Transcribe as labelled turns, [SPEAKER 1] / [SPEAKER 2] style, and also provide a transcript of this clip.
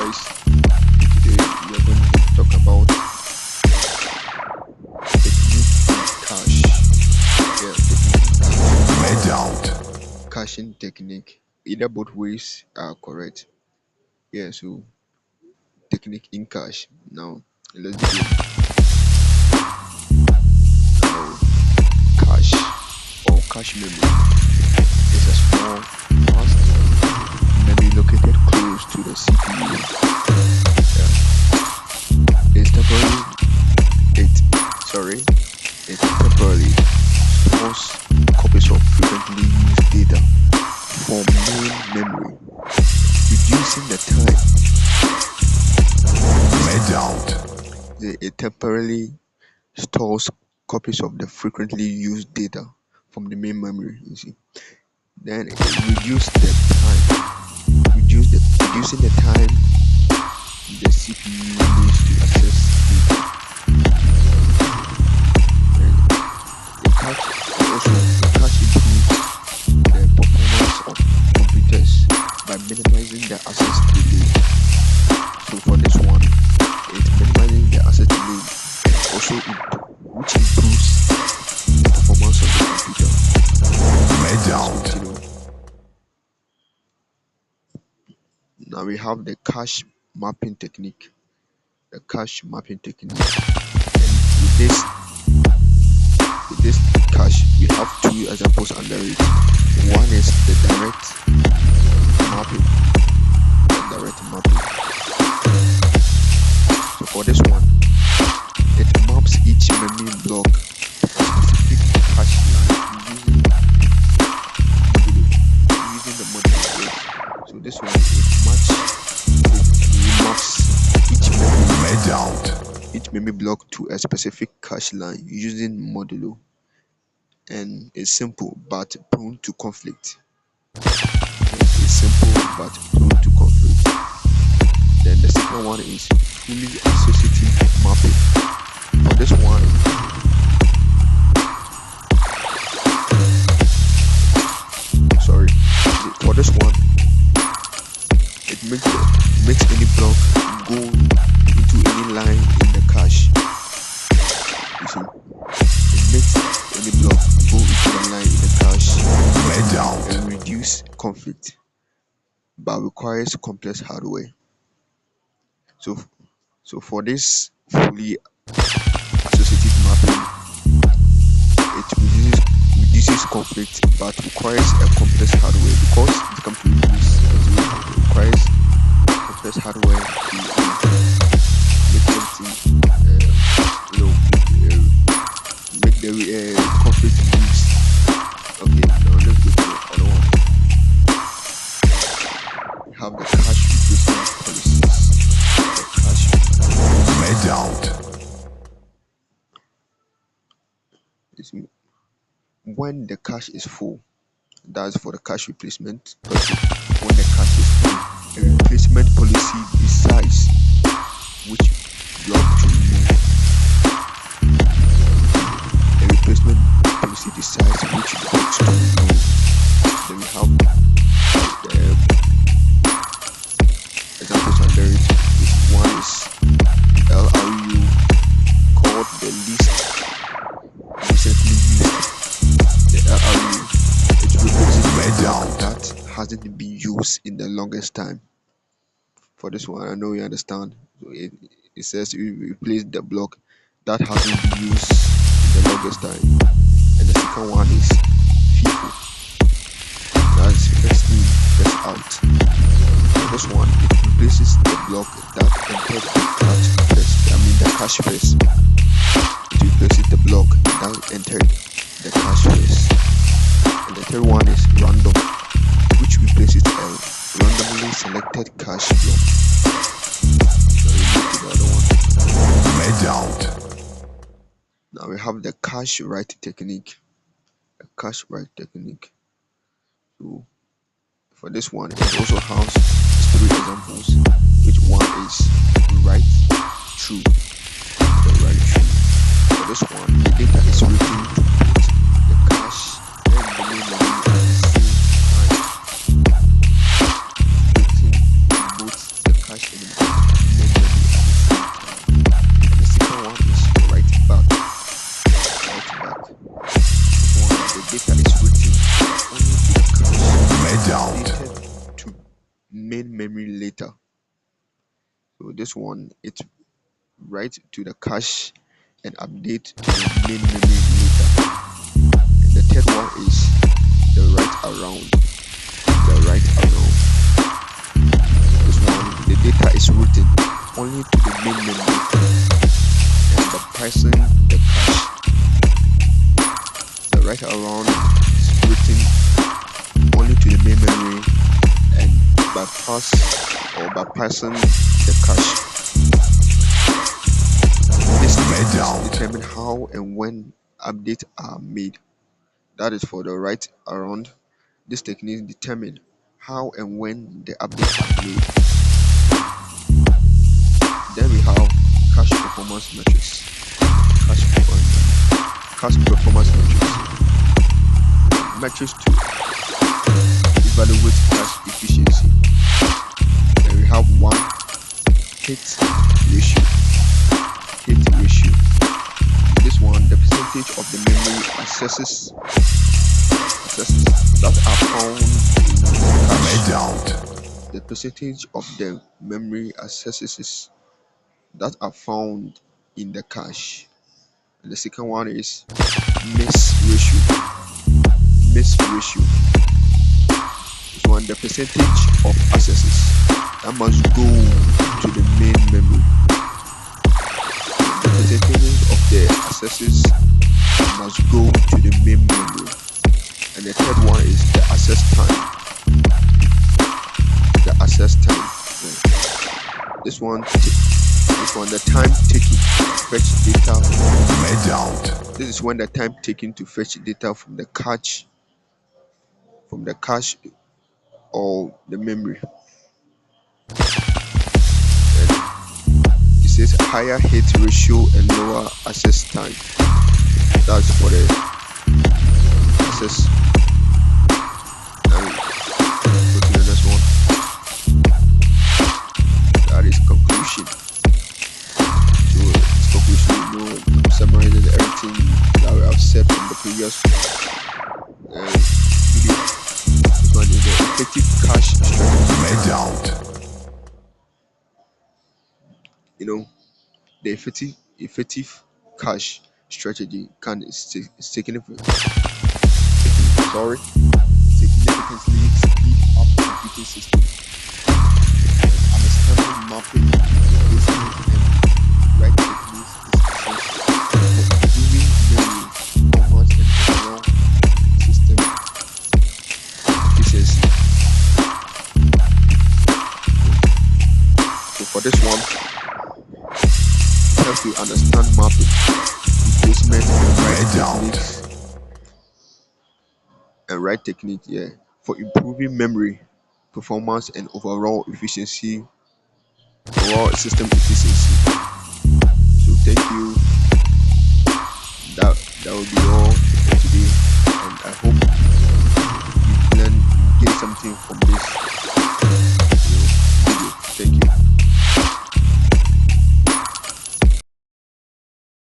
[SPEAKER 1] guys. Today we are going to talk about technique cache. Yeah, caching technique. Either both ways are correct. Yeah, so technique in cache. Now let's begin. Now cache or cache memory is a small fast memory located close to the CPU. Yeah. It temporarily stores copies of frequently used data from main memory, reducing the time. It temporarily stores copies of the frequently used data from the main memory. You see, then it reduces the time, reducing the time the CPU needs to access the cache improves the performance of computers by minimizing the access delay. So for this one, it's minimizing the access delay and also which improves the performance of the computer. Let's continue. Now we have the cache mapping technique. The cache mapping technique. And with this cache, we have two examples under it. One is the direct mapping. So for this one, it maps each memory block to a specific cache line using the modulo. So this one it maps each memory block to a specific cache line using modulo, and it's simple but prone to conflict. Then the second one is fully associative mapping. For this one, it makes any block go into any line in the cache. You see, it makes any block go into the line in the cache and reduce conflict, but requires complex hardware. So for this fully associative mapping, it reduces conflict but requires a complex hardware because it comes to reduce. It requires complex hardware to make something, make the conflict reduce. Okay, now let's go to the other one. We have the cache replacement policies. Is when the cache is full. That's for the cache replacement policy. When the cache is full, a replacement policy decides which block to remove. A replacement policy decides which blocks to remove. Then we have examples under it. One is LRU, called the least recently used. The LRU, it replaces the block that hasn't been used in the longest time. For this one, I know you understand. So it says we replace the block that hasn't been used in the longest time. And the second one is FIFO. That's first in, first out. For this one, it replaces the block that entered the cache first. It replaces the block that entered the cache first. And the third one is random, which replaces a randomly selected cache block. So we move to the other one. Now we have the cache write technique. The cache write technique. So for this one, it also has three examples. Which one is write true? The write true. For this one, the data is written to both the cache and the main memory at the same time. Written to both the cache and the memory later. So this one, it write to the cache and update to the main memory later. And the third one is the write around. The write around. This one, the data is written only to the main memory and the person the cache. The write around is written only to the main memory and bypassing the cache. This determine how and when updates are made. That is for the write around. This technique determine how and when the updates are made. Then we have cache performance metrics. Cache performance metrics. Metrics to evaluate cache efficiency. Then we have one hit ratio. Hit ratio. This one, the percentage of the memory accesses that are found in the cache. The percentage of the memory accesses that are found in the cache. And the second one is miss ratio. Miss ratio. This one, the percentage of accesses that must go to the main memory. The percentage of the accesses must go to the main memory. And the third one is the access time. The access time. This one, the time taken to fetch data. This is when the time taken to fetch data from the cache, or the memory. And it says higher hit ratio and lower access time. That's for the access. And go to the next one. That is conclusion. So this conclusion, I'm summarizing everything that we have said from the previous video. This one is the effective cache strategy. The effective cache strategy can significantly speed up computing systems. Understanding mapping, listening, and right techniques is essential for improving memory, performance, and overall system efficiency. So for this one, help you understand mapping, replacement, and right technique, for improving memory, performance, and overall efficiency, overall system efficiency. So thank you. That will be all.